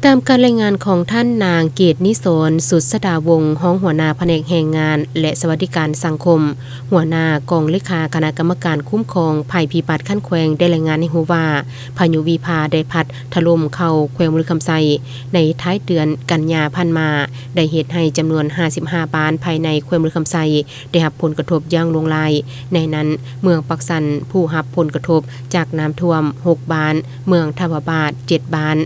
ตามการรายงานของท่านนางเกตนิสรสุดสดาวงศ์ห้องหัวหน้าแผนกแรงงานและสวัสดิการสังคมหัวหน้ากองเลขาคณะกรรมการคุ้มครองภัยพิบัติขั้นแขวงได้รายงานให้รู้ว่าพายุวีพาได้พัดถล่มเข้าแขวงมุขคำไซในท้ายเดือนกันยายนมาได้เหตุให้จำนวน55บ้านภายในแขวงมุขคำไซได้รับผลกระทบอย่างลงลายในนั้นเมืองปักสันผู้รับผลกระทบจากน้ำท่วม6บ้านเมืองทาวบาท7บ้าน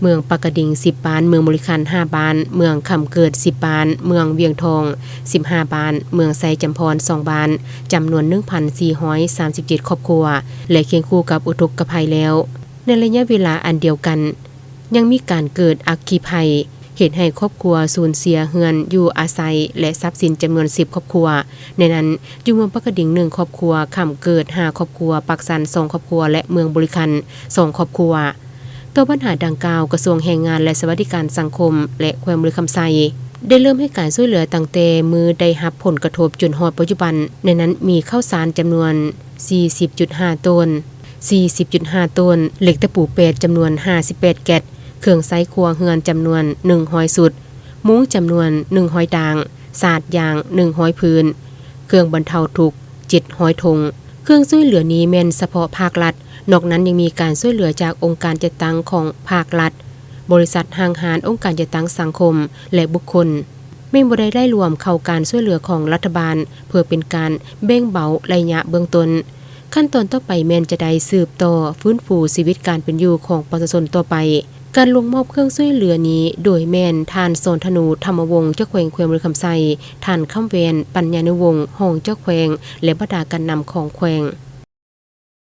เมืองปากกระดิ่ง10บ้านเมืองบริคัน5บ้านเมืองคำเกิด10บ้านเมืองเวียงทอง15บ้านเมืองไซจำพร2บ้านจำนวน 1,437 ครอบครัวและเคียงคู่กับอุทกภัยแล้วในระยะเวลาอันเดียวกันยังมีการเกิดอัคคีภัยเหตุให้ครอบครัวสูญเสียเฮือนอยู่อาศัยและทรัพย์สินจำนวน10ครอบครัวในนั้นอยู่เมืองปากกระดิ่ง1ครอบครัวคำเกิด5ครอบครัวปักสัน2ครอบครัวและเมืองบริคัน2ครอบครัวต่อปัญหาดังกล่าวกระทรวงแรงงานและสวัสดิการสังคมและแขวงมุขคำไซได้เริ่มให้การช่วยเหลือตั้งแต่มือได้รับผลกระทบจนฮอดปัจจุบันในนั้นมีข้าวสารจำนวน 40.5 ต้น 40.5 ต้นเหล็กตะปูเป็ดจำนวน58แกตเครื่องไซครัวเฮือนจำนวน100สุดมุ้งจำนวน100ด่างสาดยาง100พื้นเครื่องบรรเทาทุกข์700ธงเครื่องช่วยเหลือนี้แม่นเฉพาะภาครัฐนอกนั้นยังมีการช่วยเหลือจากองค์การจัดตั้งของภาครัฐบริษัทห้างหารองค์การจัดตั้งสังคมและบุคคลไม่บ่ได้รวมเข้าการช่วยเหลือของรัฐบาลเพื่อเป็นการแบ่งเบาระยะเบื้องต้นขั้นตอนต่อไปแม่นจะได้สืบต่อฟื้นฟูชีวิตการเป็นอยู่ของประชาชนต่อไปการลงมอบเครื่องช่วยเหลือนี้โดยแม่นท่านโซนธนูธรรมวงศ์เจ้าแขวงแขวงมุขคำไซท่านคำเวนปัญญานุวงศ์ห้องเจ้าแขวงและบรรดาการนำของแขวง